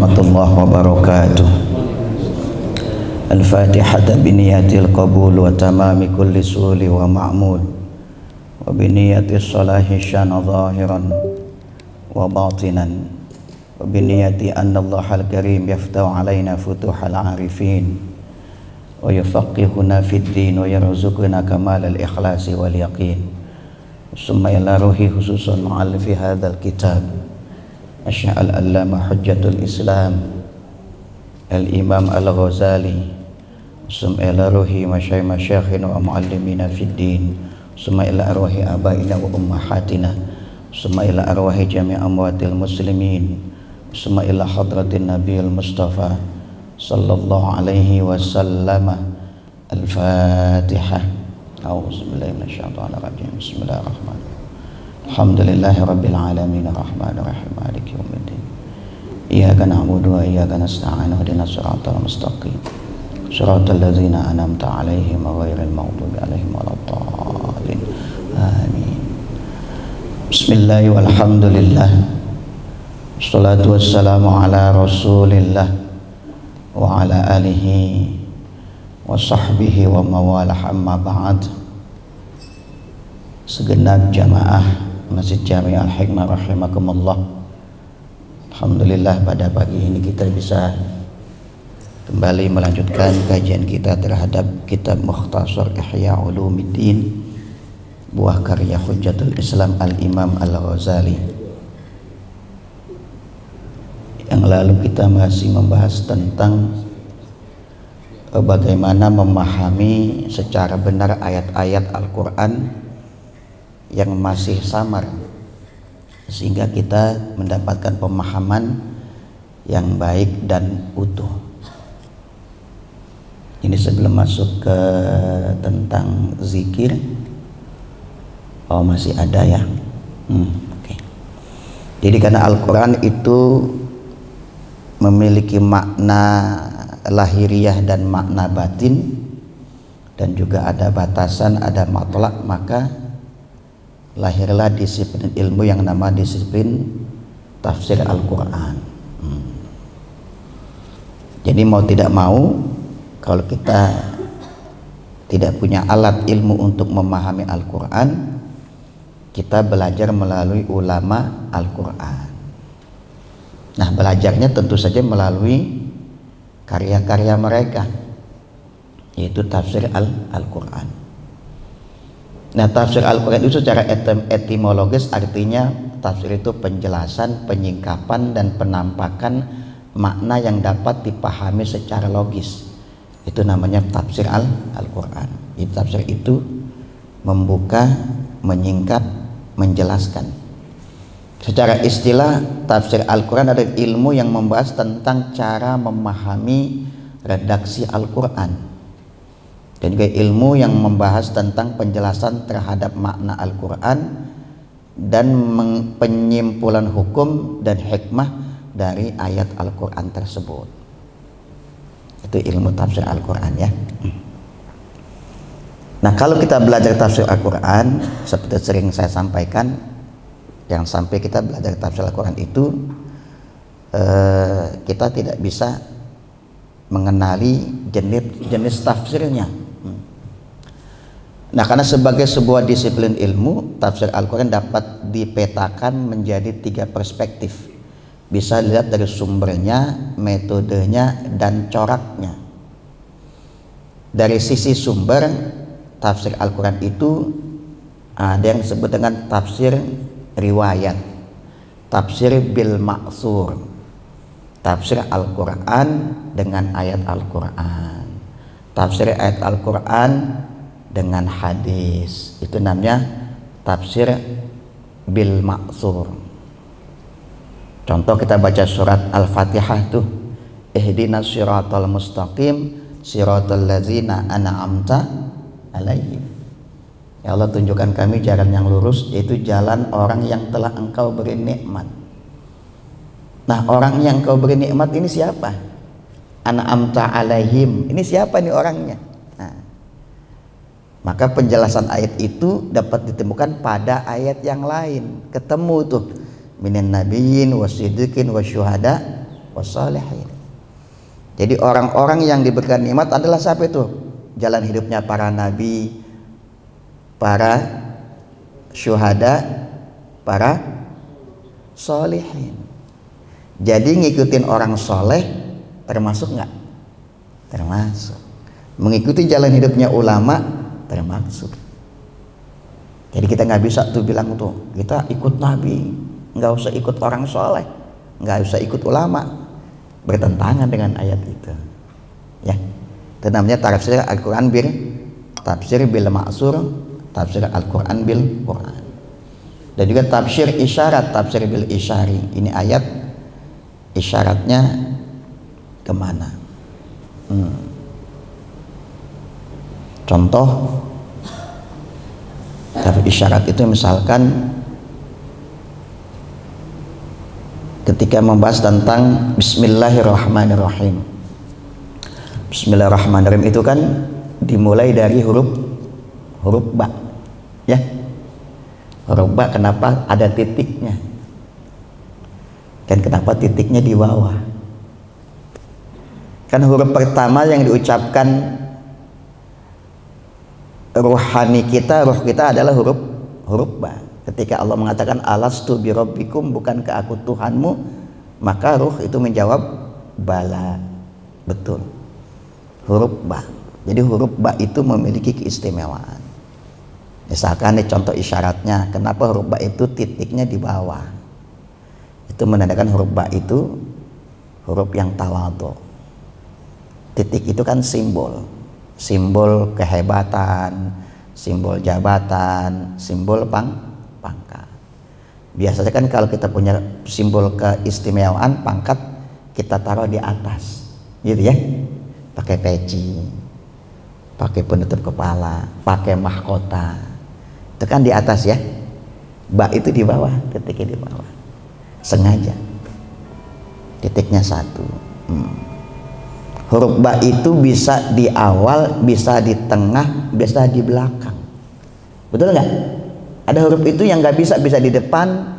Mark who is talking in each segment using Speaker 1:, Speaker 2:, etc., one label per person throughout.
Speaker 1: warahmatullahi wabarakatuh. Al-Fatihah biniyatil qabul wa tamami kulli suli wa ma'mul wa biniyati salahi syana zahiran wa batinan wa biniyati anna Allahal karim yaftahu alaina futuhal arifin wa yufaqihuna fid din wa yarzuquna kamalal ikhlasi wal yaqin. Summa ila ruhi khususan mu'allifi hadzal kitab Asy'al Allama Hujjatul Islam Al-Imam Al-Ghazali. Summa ila ruhi masyayikhina wa muallimina fid din. Summa ila arwahi abaina wa ummahatina. Summa ila arwahi jami' amwatil muslimin. Summa ila hadratin Nabiyil Mustafa sallallahu alaihi wasallam. Al-Fatihah. A'udzubillahi minasyaitonir rajim. Bismillahirrahmanirrahim. Alhamdulillahi rabbil alamin arrahmanir rahim maliki yaumiddin. Iyyaka na'budu wa iyyaka nasta'in ihdinas siratal mustaqim. Shiratal ladzina an'amta 'alaihim ghairil maghdubi 'alaihim waladdallin. Amin. Bismillah walhamdulillah. Wassalatu wassalamu ala Rasulillah wa ala alihi wa sahbihi wa mawalah, amma ba'd. Segenap jamaah Masjid Jami' Al-Hikmah rahimakumullah. Alhamdulillah pada pagi ini kita bisa kembali melanjutkan kajian kita terhadap kitab Mukhtasar Ihya Ulumuddin, buah karya Hujjatul Islam Al-Imam Al-Ghazali. Yang lalu kita masih membahas tentang bagaimana memahami secara benar ayat-ayat Al-Quran yang masih samar, sehingga kita mendapatkan pemahaman yang baik dan utuh. Ini sebelum masuk ke tentang zikir. Oh, masih ada ya. Okay. Jadi karena Al-Quran itu memiliki makna lahiriah dan makna batin, dan juga ada batasan, ada matlak, maka lahirlah disiplin ilmu yang nama disiplin tafsir Al-Quran. Jadi mau tidak mau, kalau kita tidak punya alat ilmu untuk memahami Al-Quran, kita belajar melalui ulama Al-Quran. Nah, belajarnya tentu saja melalui karya-karya mereka, yaitu tafsir Al-Quran. Nah, tafsir Al-Quran itu secara etimologis artinya tafsir itu penjelasan, penyingkapan, dan penampakan makna yang dapat dipahami secara logis. Itu namanya tafsir Al-Quran. Jadi tafsir itu membuka, menyingkap, menjelaskan. Secara istilah, tafsir Al-Quran adalah ilmu yang membahas tentang cara memahami redaksi Al-Quran, dan juga ilmu yang membahas tentang penjelasan terhadap makna Al-Quran dan penyimpulan hukum dan hikmah dari ayat Al-Quran tersebut. Itu ilmu tafsir Al-Quran ya. Nah, kalau kita belajar tafsir Al-Quran, seperti sering saya sampaikan, yang sampai kita belajar tafsir Al-Quran itu kita tidak bisa mengenali jenis tafsirnya. Nah, karena sebagai sebuah disiplin ilmu, tafsir Al-Quran dapat dipetakan menjadi 3 perspektif. Bisa dilihat dari sumbernya, metodenya, dan coraknya. Dari sisi sumber, tafsir Al-Quran itu ada yang disebut dengan tafsir riwayat, tafsir bil ma'thur, tafsir Al-Quran dengan ayat Al-Quran, tafsir ayat Al-Quran dengan hadis. Itu namanya tafsir bil ma'thur. Contoh, kita baca surat Al-Fatihah tuh, ihdinas siratal mustaqim siratal ladzina an'amta alaihim. Ya Allah, tunjukkan kami jalan yang lurus, yaitu jalan orang yang telah Engkau beri nikmat. Nah, orang yang Engkau beri nikmat ini siapa? An'amta alaihim. Ini siapa nih orangnya? Nah, maka penjelasan ayat itu dapat ditemukan pada ayat yang lain. Ketemu tuh, minan nabiyyin wasiddiqin wasyuhada wassalihin. Jadi orang-orang yang diberikan nikmat adalah siapa itu? Jalan hidupnya para nabi, para syuhada, para sholihin. Jadi ngikutin orang soleh termasuk nggak? Termasuk. Mengikuti jalan hidupnya ulama termasuk. Jadi kita nggak bisa tuh bilang tuh kita ikut nabi, nggak usah ikut orang soleh, nggak usah ikut ulama. Bertentangan dengan ayat itu. Ya, itu namanya tafsir Al-Quran bil ma'sur, tafsir Al-Quran bil Quran. Dan juga tafsir isyarat, tafsir bil isyari. Ini ayat isyaratnya kemana? Contoh tafsir isyarat itu misalkan ketika membahas tentang Bismillahirrahmanirrahim. Bismillahirrahmanirrahim itu kan dimulai dari huruf ba, ya. Huruf ba kenapa ada titiknya? Dan kenapa titiknya di bawah? Kan huruf pertama yang diucapkan ruhani kita, ruh kita adalah huruf ba. Ketika Allah mengatakan alastu birabbikum, bukankah aku Tuhanmu, maka ruh itu menjawab bala, betul, huruf ba. Jadi huruf ba itu memiliki keistimewaan. Misalkan ini contoh isyaratnya, kenapa huruf ba itu titiknya di bawah? Itu menandakan huruf ba itu huruf yang tawadhu. Titik itu kan simbol kehebatan, simbol jabatan, simbol pangkat. Biasanya kan kalau kita punya simbol keistimewaan pangkat, kita taruh di atas, gitu ya, pakai peci, pakai penutup kepala, pakai mahkota, itu kan di atas ya. Ba itu di bawah, titiknya di bawah, sengaja titiknya satu. Huruf ba itu bisa di awal, bisa di tengah, bisa di belakang, betul nggak? Ada huruf itu yang nggak bisa di depan,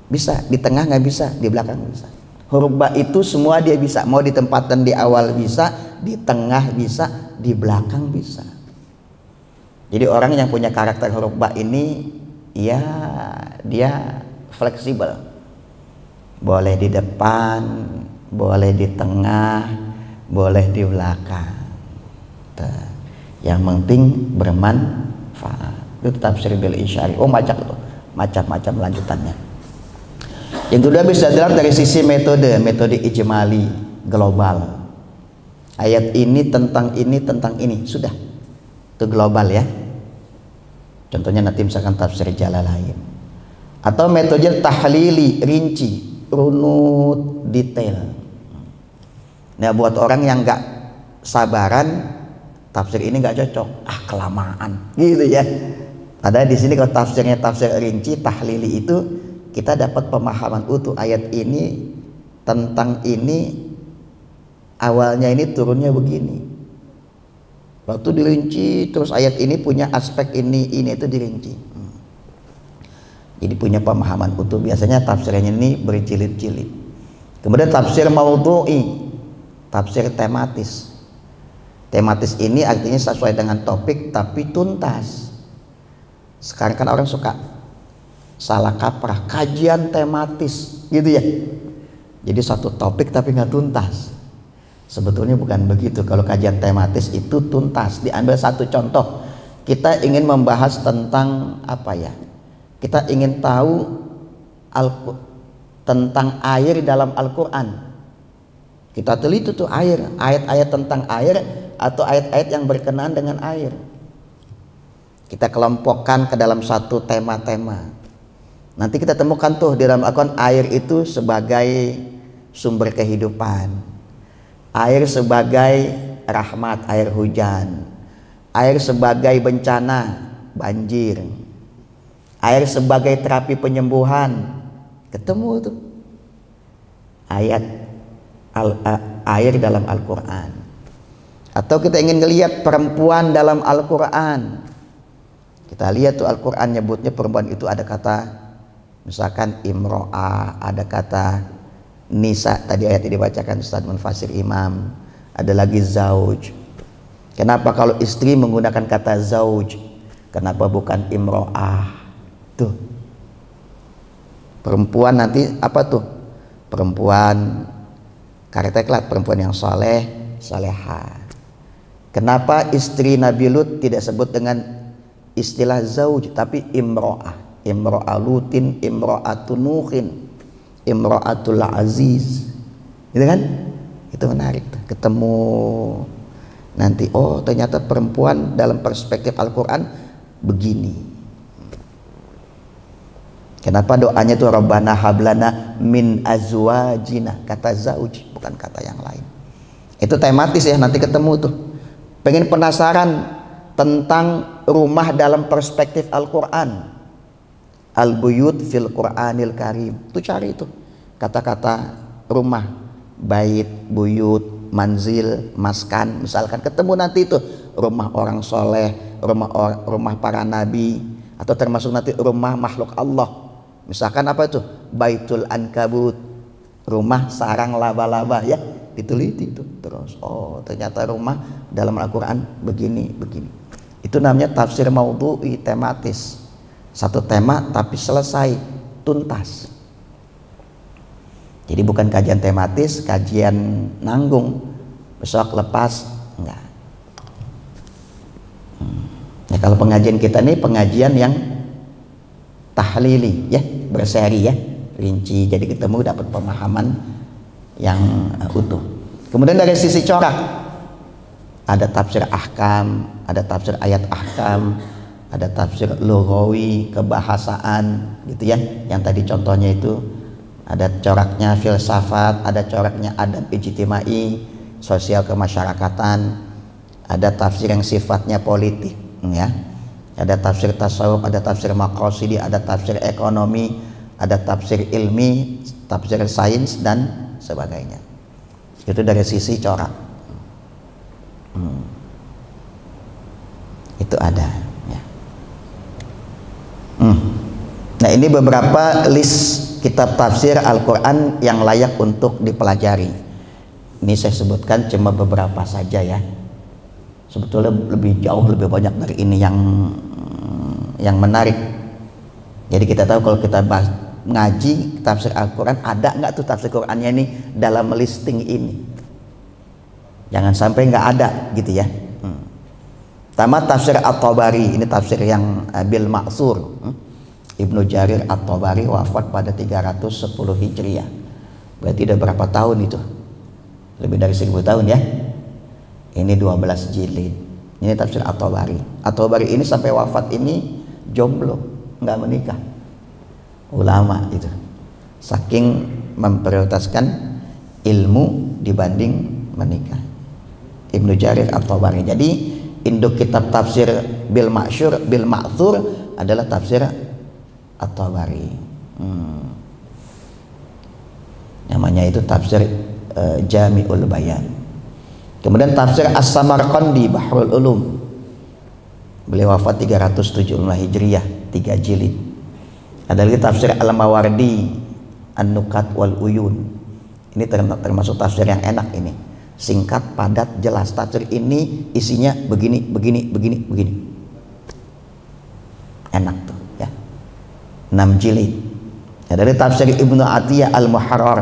Speaker 1: bisa di tengah, nggak bisa di belakang, bisa. Huruf ba itu semua dia bisa, mau ditempatkan di awal bisa, di tengah bisa, di belakang bisa. Jadi orang yang punya karakter huruf ba ini ya dia fleksibel, boleh di depan, boleh di tengah, boleh di belakang. Yang penting bermanfaat. Itu tafsir bil isyari. Oh, macam-macam lanjutannya. Yang kedua bisa dilihat dari sisi metode ijmali, global. Ayat ini tentang ini, sudah. Itu global ya. Contohnya nanti misalkan tafsir Jalalain. Atau metode tahlili, rinci, runut, detail. Nah, buat orang yang nggak sabaran, tafsir ini nggak cocok, kelamaan, gitu ya. Ada di sini kalau tafsirnya tafsir rinci, tahlili itu kita dapat pemahaman utuh ayat ini tentang ini, awalnya ini turunnya begini. Waktu dirinci terus ayat ini punya aspek ini itu dirinci. Jadi punya pemahaman utuh. Biasanya tafsirnya ini berjilid-jilid. Kemudian tafsir maudhu'i, tafsir tematis. Tematis ini artinya sesuai dengan topik tapi tuntas. Sekarang kan orang suka salah kaprah, kajian tematis gitu ya. Jadi satu topik tapi nggak tuntas. Sebetulnya bukan begitu. Kalau kajian tematis itu tuntas. Diambil satu contoh, kita ingin membahas tentang apa ya, kita ingin tahu tentang air dalam Al-Quran. Kita teliti tuh air, ayat-ayat tentang air atau ayat-ayat yang berkenaan dengan air. Kita kelompokkan ke dalam satu tema-tema. Nanti kita temukan tuh di dalam Al-Quran air itu sebagai sumber kehidupan, air sebagai rahmat, air hujan, air sebagai bencana, banjir, air sebagai terapi penyembuhan. Ketemu tuh ayat air dalam Al-Quran. Atau kita ingin melihat perempuan dalam Al-Quran, kita lihat tuh Al-Quran nyebutnya perempuan itu ada kata misalkan imro'ah, ada kata nisa tadi ayat yang dibacakan Ustaz Munfasir Imam. Ada lagi zauj. Kenapa kalau istri menggunakan kata zauj? Kenapa bukan imro'ah? Tuh. Perempuan nanti apa tuh? Perempuan kareteklat, perempuan yang soleh, soleha. Kenapa istri Nabi Lut tidak sebut dengan istilah zauj tapi imro'ah? Imro'ah Lutin, imro'atun Nuhin, imro'atul Aziz. Gitu kan? Itu menarik tuh. Ketemu nanti, oh ternyata perempuan dalam perspektif Al-Quran begini. Kenapa doanya tuh Rabbana hablana min azwajina, kata zauj bukan kata yang lain. Itu tematis ya, nanti ketemu tuh. Pengen penasaran tentang rumah dalam perspektif Al-Quran, al-buyut fil Qur'anil Karim, tuh cari itu kata-kata rumah, bait, buyut, manzil, maskan, misalkan ketemu nanti itu rumah orang soleh, rumah para nabi, atau termasuk nanti rumah makhluk Allah. Misalkan apa itu? Baitul Ankabut, rumah sarang laba-laba, ya diteliti itu terus. Oh ternyata rumah dalam Al-Quran begini. Itu namanya tafsir maudhu'i, tematis. Satu tema tapi selesai, tuntas. Jadi bukan kajian tematis, kajian nanggung, besok lepas, enggak. Nah kalau pengajian kita ini pengajian yang tahlili ya, berseri ya, rinci, jadi ketemu dapat pemahaman yang utuh. Kemudian dari sisi corak ada tafsir ahkam, ada tafsir ayat ahkam, ada tafsir lughawi, kebahasaan gitu ya, yang tadi contohnya itu ada coraknya filsafat, ada coraknya adab ijtimai, sosial kemasyarakatan, ada tafsir yang sifatnya politik ya, ada tafsir tasawuf, ada tafsir maqasidi, ada tafsir ekonomi, ada tafsir ilmi, tafsir sains dan sebagainya. Itu dari sisi corak. Itu ada ya. Nah ini beberapa list kitab tafsir Al-Quran yang layak untuk dipelajari. Ini saya sebutkan cuma beberapa saja ya. Sebetulnya lebih jauh, lebih banyak dari ini yang menarik. Jadi kita tahu kalau kita bahas ngaji tafsir Al-Quran, ada nggak tuh tafsir Qurannya ini dalam listing ini? Jangan sampai nggak ada gitu ya. Tamat tafsir At-Tabari, ini tafsir yang bil Ma'sur. Ibnu Jarir At-Tabari wafat pada 310 Hijriah. Berarti udah berapa tahun itu? Lebih dari 1000 tahun ya. Ini 12 jilid. Ini tafsir At-Tabari. At-Tabari ini sampai wafat ini jomblo, nggak menikah. Ulama itu. Saking memprioritaskan ilmu dibanding menikah. Ibnu Jarir At-Tabari. Jadi induk kitab tafsir bil Ma'syur, bil Ma'thur adalah tafsir At-Tabari. Namanya itu tafsir Jami'ul Bayan. Kemudian tafsir As-Samarqandi Bahrul Ulum. Beliau wafat 375 Hijriah, 3 jilid. Ada lagi tafsir Al-Mawardi An-Nukat wal Uyun. Ini termasuk tafsir yang enak ini. Singkat, padat, jelas. Tafsir ini isinya begini. Enak tuh ya. 6 jilid. Ada dari tafsir Ibnu Atiyah Al-Muharrar.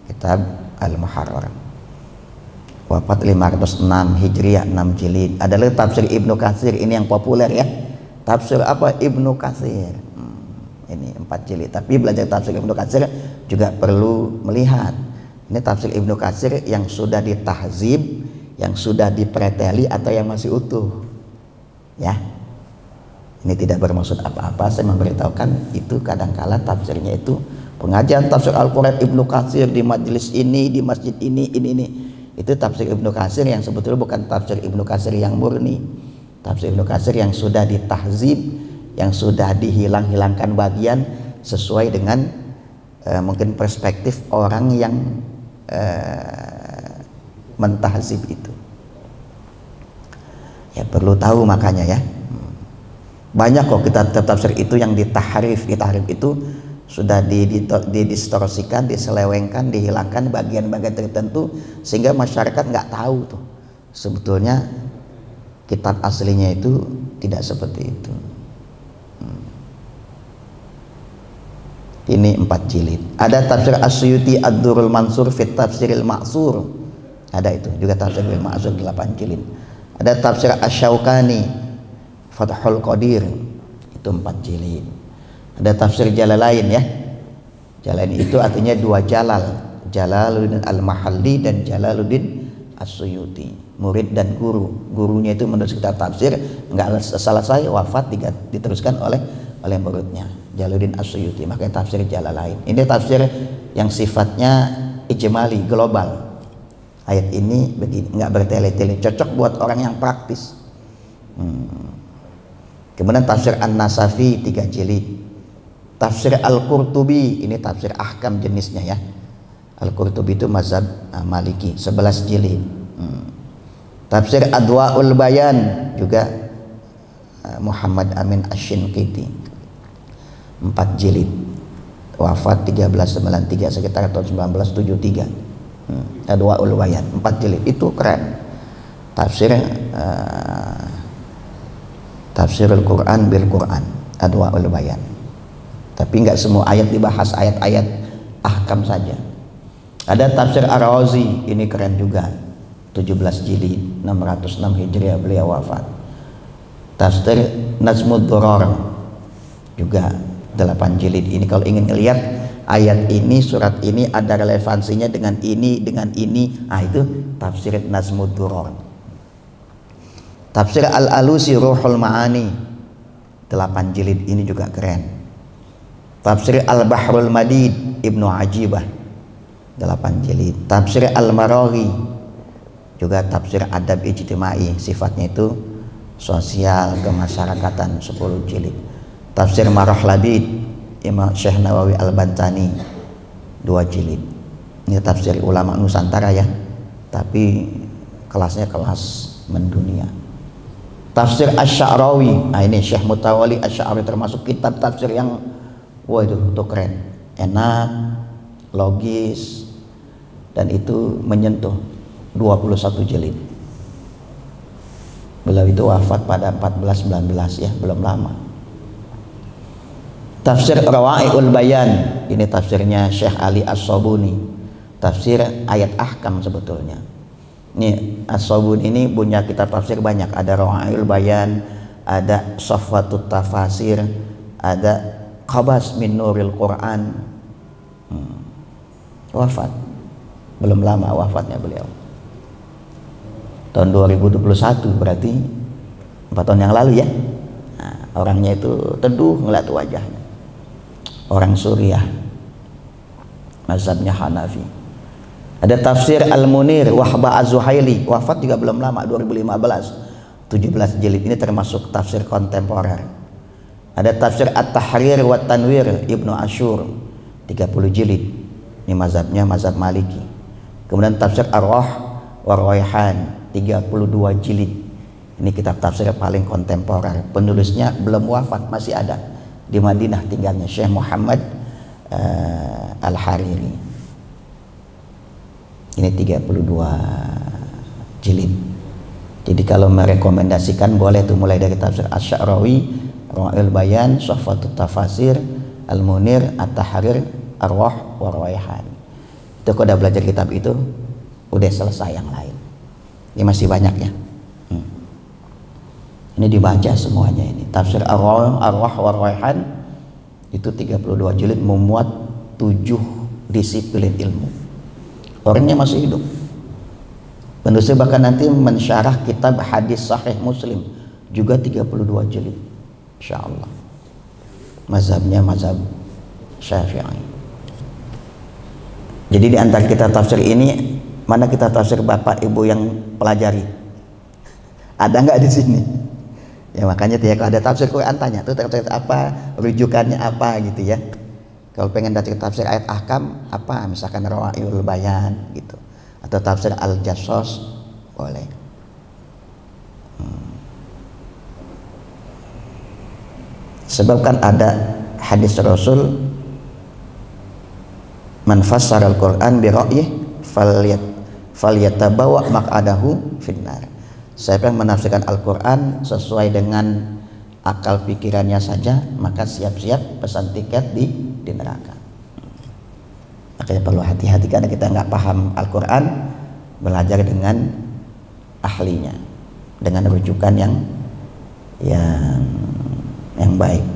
Speaker 1: Kitab Al-Muharrar. Wafat 506 Hijriah, 6 jilid. Ada lagi tafsir Ibnu Katsir, ini yang populer ya. Tafsir apa? Ibnu Katsir. Ini 4 jilid. Tapi belajar tafsir Ibnu Katsir juga perlu melihat. Ini tafsir Ibnu Katsir yang sudah ditahzib, yang sudah dipreteli atau yang masih utuh. Ya. Ini tidak bermaksud apa-apa, saya memberitahukan itu kadangkala tafsirnya itu pengajian tafsir Al-Quran Ibnu Katsir di majelis ini, di masjid ini. Itu tafsir Ibnu Katsir yang sebetulnya bukan tafsir Ibnu Katsir yang murni. Tafsir Ibnu Katsir yang sudah ditahzib, yang sudah dihilangkan bagian sesuai dengan mungkin perspektif orang yang mentahzib itu. Ya perlu tahu makanya ya. Banyak kok kita tafsir itu yang ditahrif. Ditahrif itu sudah didistorsikan, diselewengkan, dihilangkan bagian-bagian tertentu sehingga masyarakat nggak tahu tuh sebetulnya kitab aslinya itu tidak seperti itu. Ini 4 jilid. Ada tafsir As-Suyuti Ad-Durrul Mansur fit Tafsiril Ma'sur. Ada itu juga Tafsiril Ma'sur 8 jilid. Ada tafsir Asy-Syaukani Fathul Qadir itu 4 jilid. Ada tafsir Jalalain ya. Jalalain itu artinya 2 jalal. Jalaluddin Al-Mahalli dan Jalaluddin As-Suyuti. Murid dan guru. Gurunya itu menurut kitab tafsir enggak selesai wafat diteruskan oleh muridnya. Jalaluddin As-Suyuti, makanya tafsir Jalalain. Ini tafsir yang sifatnya ijmali, global. Ayat ini begini, nggak bertele-tele, cocok buat orang yang praktis. Kemudian tafsir An-Nasafi 3 jilid. Tafsir Al-Qurtubi, ini tafsir ahkam jenisnya ya. Al-Qurtubi itu mazhab Maliki, 11 jilid. Tafsir Adwaul Bayan juga Muhammad Amin Asy-Shinqiti 4 jilid, wafat 1393 sekitar tahun 1973. Adwaul Bayan 4 jilid, itu keren. Tafsirul Quran bil Quran, Adwaul Bayan. Tapi nggak semua ayat dibahas, ayat-ayat ahkam saja. Ada tafsir Ar-Razi, ini keren juga, 17 jilid, 606 Hijriah beliau wafat. Tafsir Nazmud Durar juga 8 jilid. Ini kalau ingin lihat ayat ini, surat ini ada relevansinya dengan ini, itu tafsir Nazmud Durar. Tafsir Al-Alusi Ruhul Ma'ani 8 jilid, ini juga keren. Tafsir Al-Bahrul Madid Ibnu Ajibah 8 jilid. Tafsir Al-Maraghi juga tafsir adab ijtimai, sifatnya itu sosial kemasyarakatan, 10 jilid. Tafsir Marah Labid Imam Syekh Nawawi Al-Bantani 2 jilid. Ini tafsir ulama Nusantara ya, tapi kelasnya kelas mendunia. Tafsir Asy-Sya'rawi, nah ini Syekh Mutawalli Asy-Sya'rawi termasuk kitab tafsir yang wah itu keren, enak, logis, dan itu menyentuh 21 jilid. Beliau itu wafat pada 1419 ya, belum lama. Tafsir Rawa'iul Bayan, ini tafsirnya Syekh Ali As-Sabuni, tafsir ayat ahkam sebetulnya. Ini As-Sabuni ini punya kitab tafsir banyak, ada Rawa'iul Bayan, ada Safwatut Tafasir, ada Qabas min Nuril Quran. Wafat belum lama wafatnya beliau, tahun 2021, berarti 4 tahun yang lalu ya. Nah, orangnya itu teduh ngeliat wajahnya, orang Suriah, mazhabnya Hanafi. Ada tafsir Al-Munir Wahba Az-Zuhaili, wafat juga belum lama, 2015, 17 jilid. Ini termasuk tafsir kontemporer. Ada tafsir At-Tahrir wa Tanwir Ibnu Asyur 30 jilid, ini mazhabnya mazhab Maliki. Kemudian tafsir Ar-Rah wa Raihan 32 jilid, ini kitab tafsir paling kontemporer. Penulisnya belum wafat, masih ada di Madinah tinggalnya, Syekh Muhammad Al-Hariri. Ini 32 jilid. Jadi kalau merekomendasikan boleh tuh mulai dari tafsir Asy-Sya'rawi, Rawa'iul Bayan, Safwatut Tafasir, Al-Munir, At-Tahrir, Ar-Rah wa Raihan. Itu kalau udah belajar kitab itu udah selesai yang lain. Ini masih banyak ya. Ini dibaca semuanya ini. Tafsir Ar-Rah wa Raihan itu 32 jilid, memuat 7 disiplin ilmu. Orangnya masih hidup. Penulisnya bahkan nanti mensyarah kitab hadis sahih Muslim juga 32 jilid. Insyaallah. Mazhabnya mazhab Syafi'i. Jadi di antara kitab tafsir ini, mana kitab tafsir Bapak Ibu yang pelajari? Ada nggak di sini? Ya makanya tuh ya, kalau ada tafsir Quran tanya tuh tafsir apa, rujukannya apa gitu ya. Kalau pengen tafsir ayat ahkam apa, misalkan Rawa'iul Bayan gitu, atau tafsir Al-Jassos boleh. Sebab kan ada hadis Rasul man fassara al-Qur'an bi ra'yih falyatabawa maq'adahu finnar. Siapa yang menafsirkan Al-Qur'an sesuai dengan akal pikirannya saja, maka siap-siap pesan tiket di neraka. Makanya perlu hati-hati karena kita nggak paham Al-Qur'an, belajar dengan ahlinya, dengan rujukan yang baik.